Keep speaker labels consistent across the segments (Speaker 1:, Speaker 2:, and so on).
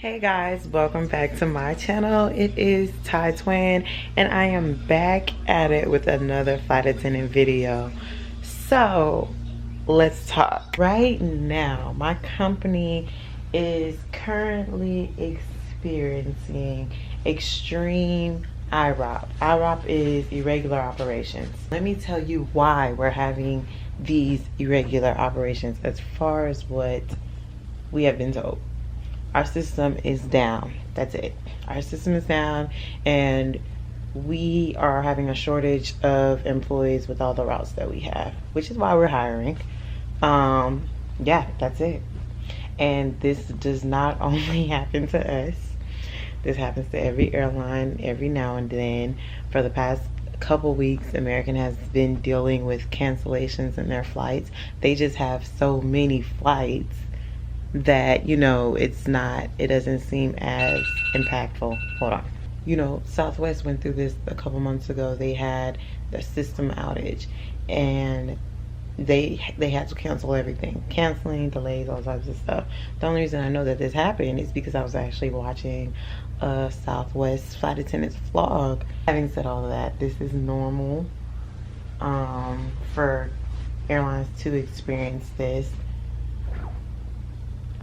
Speaker 1: Hey guys, welcome back to my channel. It is Ty Twin and I am back at it with another flight attendant video. So let's talk. Right now my company is currently experiencing extreme IROP. IROP is irregular operations. Let me tell you why we're having these irregular operations as far as what we have been told. Our system is down. That's it. Our system is down and we are having a shortage of employees with all the routes that we have, which is why we're hiring. Yeah, that's it. And this does not only happen to us. This happens to every airline every now and then. For the past couple weeks, American has been dealing with cancellations in their flights. They just have so many flights that, you know, it doesn't seem as impactful. Hold on. You know, Southwest went through this a couple months ago. They had the system outage and they had to cancel everything. Canceling, delays, all types of stuff. The only reason I know that this happened is because I was actually watching a Southwest flight attendant's vlog. Having said all of that, this is normal for airlines to experience this.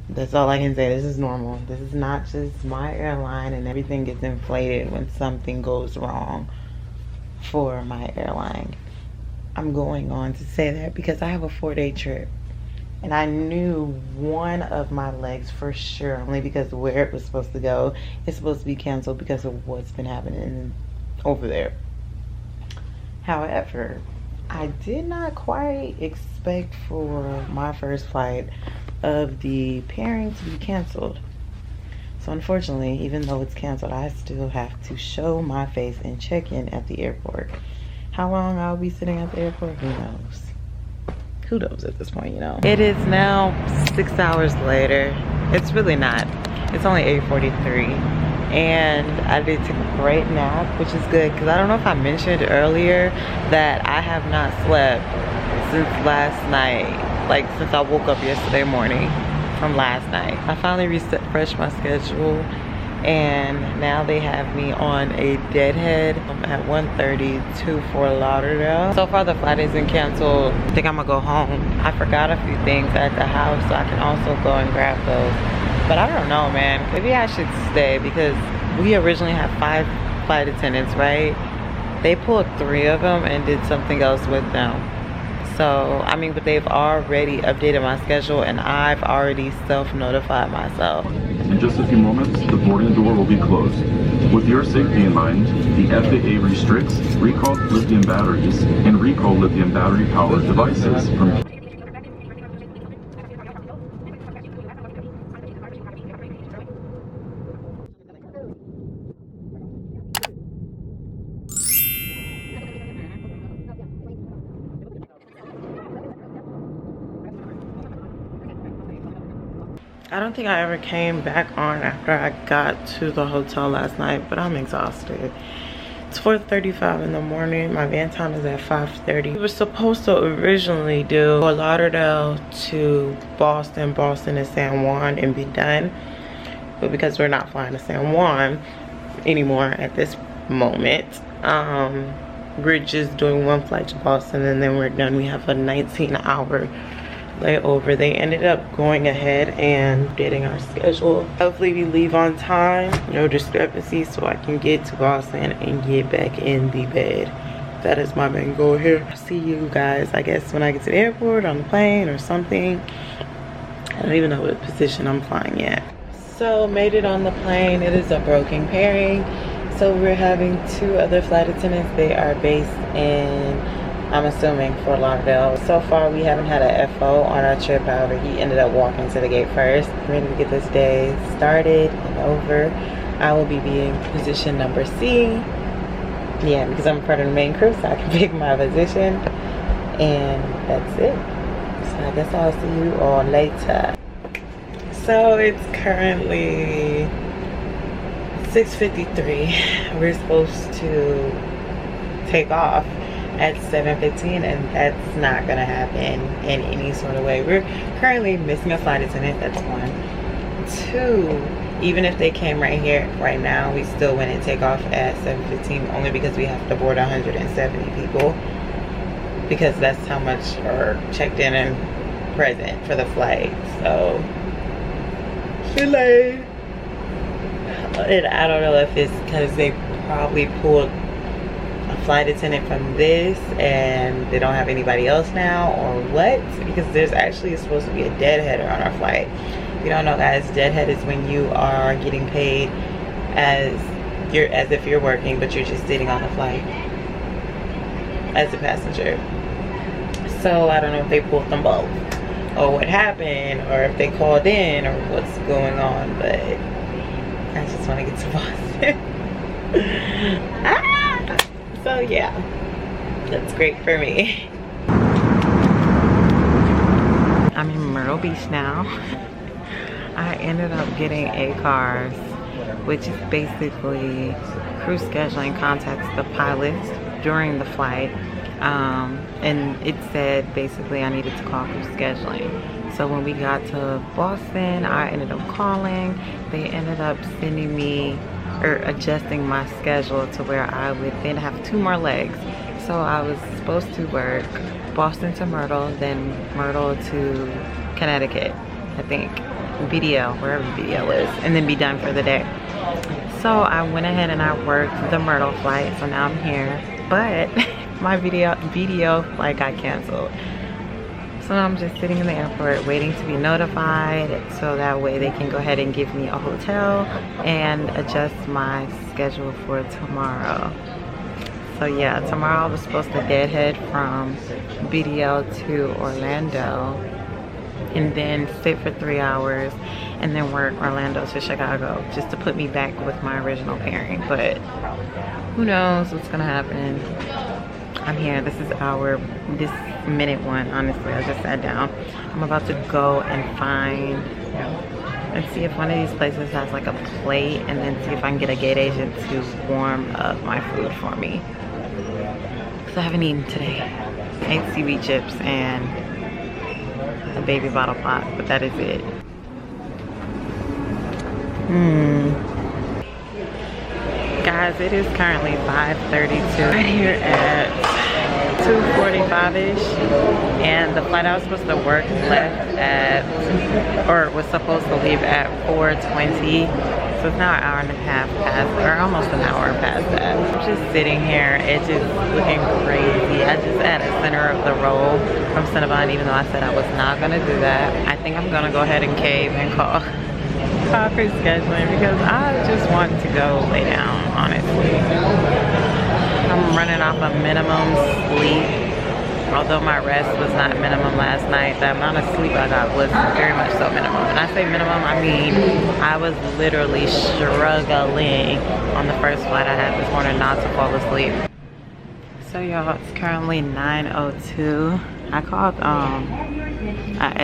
Speaker 1: That's all I can say. This is normal. This is not just my airline, and everything gets inflated when something goes wrong for my airline. I'm going on to say that because I have a 4-day trip and I knew one of my legs for sure, only because where it was supposed to go is supposed to be canceled because of what's been happening over there. However, I did not quite expect for my first flight of the pairing to be canceled. So unfortunately, even though it's canceled, I still have to show my face and check in at the airport. How long I'll be sitting at the airport, who knows? Who knows at this point, you know? It is now 6 hours later. It's really not. It's only 8:43. And I did take a great nap, which is good because I don't know if I mentioned earlier that I have not slept since last night. Like since I woke up yesterday morning from last night. I finally refreshed my schedule and now they have me on a deadhead at 1:30 to Fort Lauderdale. So far the flight isn't canceled. I think I'm gonna go home. I forgot a few things at the house, so I can also go and grab those. But I don't know, man. Maybe I should stay because we originally had 5 flight attendants, right? They pulled 3 of them and did something else with them. So, I mean, but they've already updated my schedule and I've already self-notified myself.
Speaker 2: In just a few moments, the boarding door will be closed. With your safety in mind, the FAA restricts recalled lithium batteries and recall lithium battery powered devices from
Speaker 1: I don't think I ever came back on after I got to the hotel last night, but I'm exhausted. It's 4:35 in the morning. My van time is at 5:30. We were supposed to originally do Fort Lauderdale to Boston, Boston to San Juan and be done. But because we're not flying to San Juan anymore at this moment, we're just doing 1 flight to Boston and then we're done. We have a 19-hour layover. They ended up going ahead and updating our schedule. Hopefully we leave on time, no discrepancies, so I can get to Boston and get back in the bed. That is my main goal here. See you guys, I guess, when I get to the airport, on the plane or something. I don't even know what position I'm flying yet. So made it on the plane. It is a broken pairing. So we're having 2 other flight attendants. They are based in, I'm assuming, Fort Lauderdale. So far, we haven't had a FO on our trip. However, he ended up walking to the gate first. I'm ready to get this day started and over. I will be being position number C. Yeah, because I'm part of the main crew, so I can pick my position. And that's it. So I guess I'll see you all later. So it's currently 6:53. We're supposed to take off at 7:15 and that's not gonna happen in any sort of way. We're currently missing a flight attendant, that's 1. 2, even if they came right here, right now, we still wouldn't take off at 7:15, only because we have to board 170 people. Because that's how much are checked in and present for the flight. So, delayed. And I don't know if it's because they probably pulled a flight attendant from this and they don't have anybody else now, or what, because there's actually supposed to be a deadheader on our flight. If you don't know, guys, deadhead is when you are getting paid as if you're working, but you're just sitting on the flight as a passenger. So I don't know if they pulled them both or what happened, or if they called in, or what's going on, but I just want to get to Boston. So yeah, that's great for me. I'm in Myrtle Beach now. I ended up getting ACARS, which is basically crew scheduling contacts the pilots during the flight. And it said basically I needed to call crew scheduling. So when we got to Boston, I ended up calling. They ended up sending me, or adjusting my schedule to where I would then have 2 more legs. So I was supposed to work Boston to Myrtle, then Myrtle to Connecticut, I think, BDL, wherever BDL is, and then be done for the day. So I went ahead and I worked the Myrtle flight, so now I'm here. But my BDL flight got canceled. So now I'm just sitting in the airport waiting to be notified, so that way they can go ahead and give me a hotel and adjust my schedule for tomorrow. So yeah, tomorrow I was supposed to deadhead from BDL to Orlando and then sit for 3 hours and then work Orlando to Chicago, just to put me back with my original pairing. But who knows what's gonna happen. I'm here. This is this minute one, honestly. I just sat down. I'm about to go and find and see if one of these places has like a plate, and then see if I can get a gate agent to warm up my food for me. Because I haven't eaten today. I ate seaweed chips and a baby bottle pop, but that is it. Guys, it is currently 5:32. Right here at 2:45-ish, and the flight I was supposed to work left at, or was supposed to leave at 4:20. So it's now an hour and a half past, or almost an hour past that. I'm just sitting here, it's just looking crazy. I just had a center of the roll from Cinnabon, even though I said I was not gonna do that. I think I'm gonna go ahead and cave and call crew scheduling, because I just want to go lay down, honestly. I'm running off a minimum sleep. Although my rest was not minimum last night, the amount of sleep I got was very much so minimum. And I say minimum, I mean I was literally struggling on the first flight I had this morning not to fall asleep. So y'all, it's currently 9:02. I called a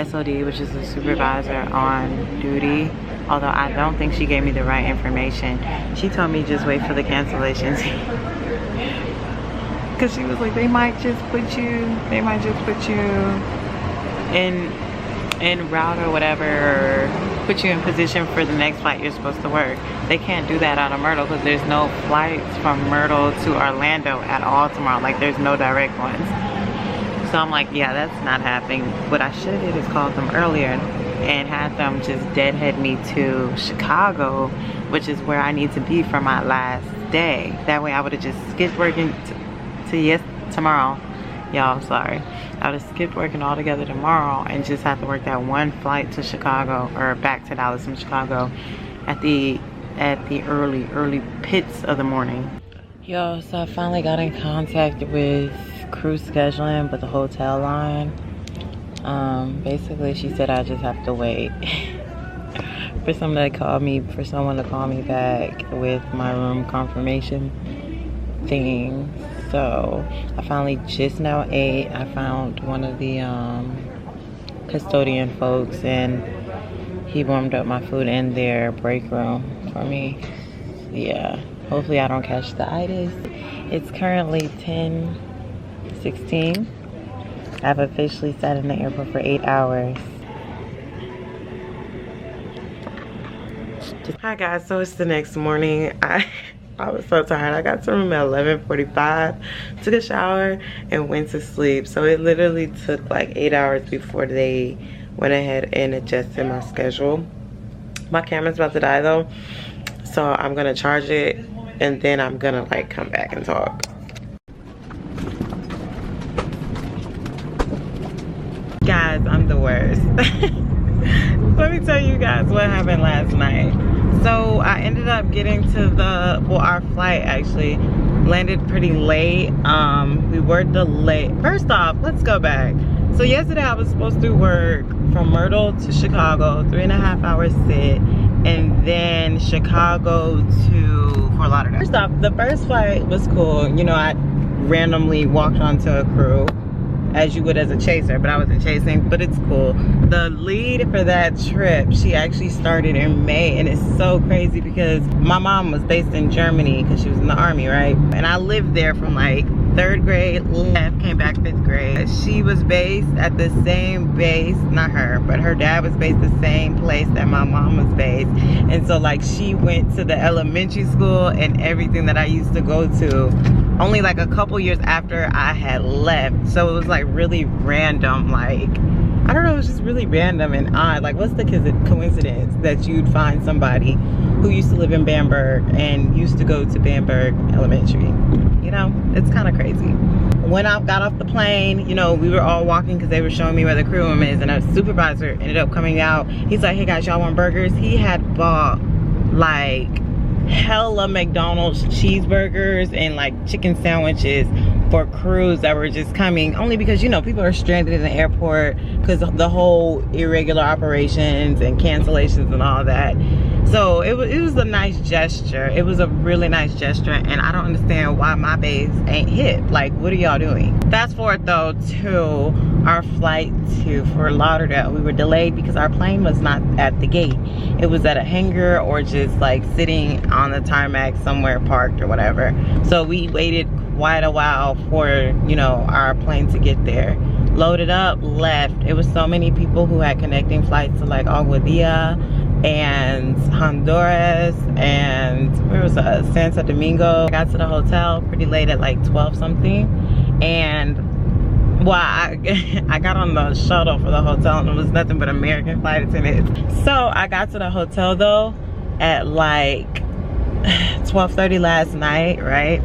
Speaker 1: SOD, which is a supervisor on duty. Although I don't think she gave me the right information. She told me just wait for the cancellations. Cause she was like, they might just put you in route or whatever, or put you in position for the next flight you're supposed to work. They can't do that out of Myrtle because there's no flights from Myrtle to Orlando at all tomorrow. Like there's no direct ones. So I'm like, yeah, that's not happening. What I should have did is called them earlier and had them just deadhead me to Chicago, which is where I need to be for my last day. That way I would have just skipped working tomorrow. Y'all, sorry. I would have skipped working altogether tomorrow and just have to work that one flight to Chicago, or back to Dallas from Chicago at the early pits of the morning. Yo, so I finally got in contact with crew scheduling, but the hotel line. Basically she said I just have to wait for someone to call me back with my room confirmation thing. So I finally just now ate. I found one of the custodian folks, and he warmed up my food in their break room for me. Yeah, hopefully I don't catch the itis. It's currently 10:16. I've officially sat in the airport for 8 hours. Hi guys, so it's the next morning. I was so tired. I got to room at 11:45, took a shower, and went to sleep. So it literally took like 8 hours before they went ahead and adjusted my schedule. My camera's about to die though, so I'm gonna charge it and then I'm gonna like come back and talk. Guys, I'm the worst. Let me tell you guys what happened last night. So I ended up getting to our flight actually landed pretty late. We were delayed. First off, let's go back. So yesterday I was supposed to work from Myrtle to Chicago, 3.5 hours sit, and then Chicago to Fort Lauderdale. First off, the first flight was cool. You know, I randomly walked onto a crew, as you would as a chaser, but I wasn't chasing, but it's cool. The lead for that trip, she actually started in May, and it's so crazy because my mom was based in Germany because she was in the army, right? And I lived there from like 3rd grade, left, came back 5th grade. She was based at the same base, not her, but her dad was based the same place that my mom was based. And so like she went to the elementary school and everything that I used to go to only like a couple years after I had left. So it was like really random, like, I don't know, it was just really random and odd. Like, what's the coincidence that you'd find somebody who used to live in Bamberg and used to go to Bamberg Elementary? You know, it's kind of crazy. When I got off the plane, you know, we were all walking because they were showing me where the crew room is, and a supervisor ended up coming out. He's like, hey guys, y'all want burgers? He had bought like hella McDonald's cheeseburgers and like chicken sandwiches for crews that were just coming, only because, you know, people are stranded in the airport because of the whole irregular operations and cancellations and all that. So it was a nice gesture. It was a really nice gesture, and I don't understand why my base ain't hit. Like, what are y'all doing? Fast forward though to our flight to Fort Lauderdale. We were delayed because our plane was not at the gate. It was at a hangar or just like sitting on the tarmac somewhere parked or whatever. So we waited quite a while for, you know, our plane to get there. Loaded up, left. It was so many people who had connecting flights to like Aguadilla and Honduras and where was that? Santo Domingo. I got to the hotel pretty late at like 12 something, and well, I got on the shuttle for the hotel and it was nothing but American flight attendants. So I got to the hotel though at like 12:30 last night, right?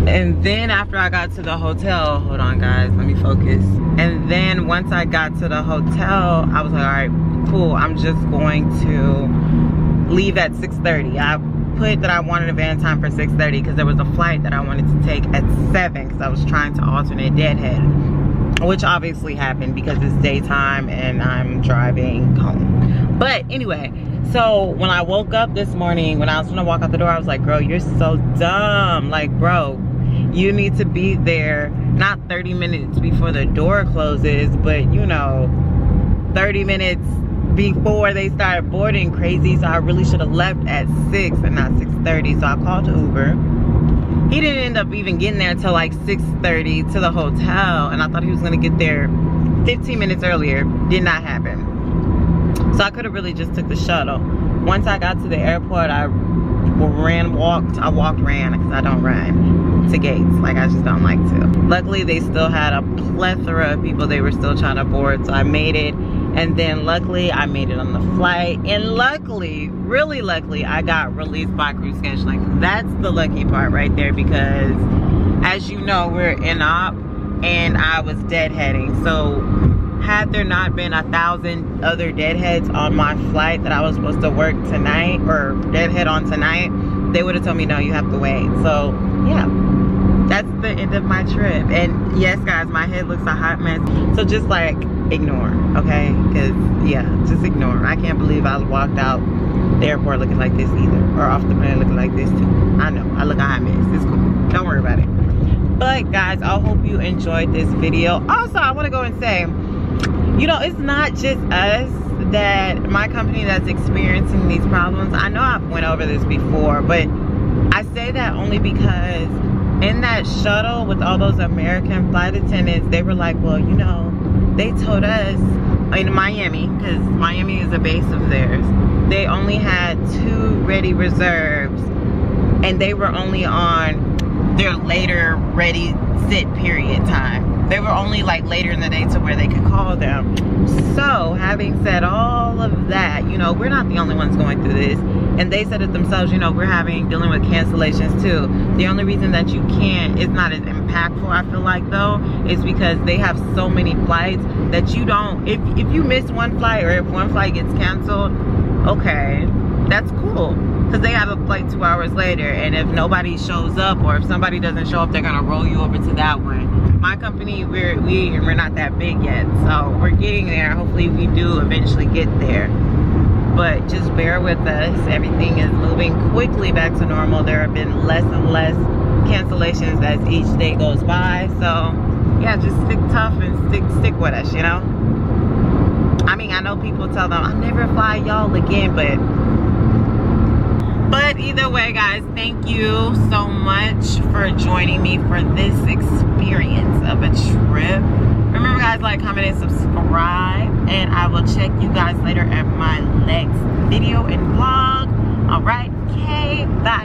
Speaker 1: And then after I got to the hotel, hold on guys, let me focus. And then once I got to the hotel, I was like, all right, cool, I'm just going to leave at 6:30. I put that I wanted a van time for 6:30 because there was a flight that I wanted to take at 7 because I was trying to alternate Deadhead, which obviously happened because it's daytime and I'm driving home. But anyway, so when I woke up this morning, when I was gonna walk out the door, I was like, girl, you're so dumb. Like, bro, you need to be there not 30 minutes before the door closes, but you know, 30 minutes before they started boarding. Crazy. So I really should have left at 6 and not 6:30. So I called Uber. He didn't end up even getting there until like 6:30 to the hotel, and I thought he was gonna get there 15 minutes earlier. Did not happen. So I could have really just took the shuttle. Once I got to the airport, I walked because I don't run to gates. Like, I just don't like to. Luckily, they still had a plethora of people they were still trying to board, so I made it. And then luckily, I made it on the flight. And luckily, really luckily, I got released by crew scheduling. That's the lucky part right there, because as you know, we're in op and I was deadheading. So had there not been 1,000 other deadheads on my flight that I was supposed to work tonight or deadhead on tonight, they would have told me, no, you have to wait. So yeah, that's the end of my trip. And yes guys, my head looks a hot mess, so just like ignore, okay? Because yeah, just ignore. I can't believe I walked out the airport looking like this either, or off the plane looking like this too. I know, I look a hot mess. It's cool, don't worry about it. But guys, I hope you enjoyed this video. Also, I want to go and say, you know, it's not just us, that my company that's experiencing these problems. I know I've went over this before, but I say that only because in that shuttle with all those American flight attendants, they were like, well, you know, they told us in Miami, because Miami is a base of theirs, they only had 2 ready reserves, and they were only on their later ready sit period time. They were only like later in the day to where they could call them. So having said all of that, you know, we're not the only ones going through this, and they said it themselves, you know, we're dealing with cancellations too. The only reason that you can't, it's not as impactful, I feel like, though, is because they have so many flights that you don't, if you miss one flight, or if one flight gets canceled, okay, that's cool, because they have a flight 2 hours later, and if nobody shows up, or if somebody doesn't show up, they're gonna roll you over to that one. My company, we're not that big yet, so we're getting there. Hopefully we do eventually get there, but just bear with us. Everything is moving quickly back to normal. There have been less and less cancellations as each day goes by, so yeah, just stick tough and stick with us, you know. I mean, I know people tell them I'll never fly y'all again, but either way, guys, thank you so much for joining me for this experience of a trip. Remember, guys, like, comment, and subscribe, and I will check you guys later at my next video and vlog. All right, okay, bye.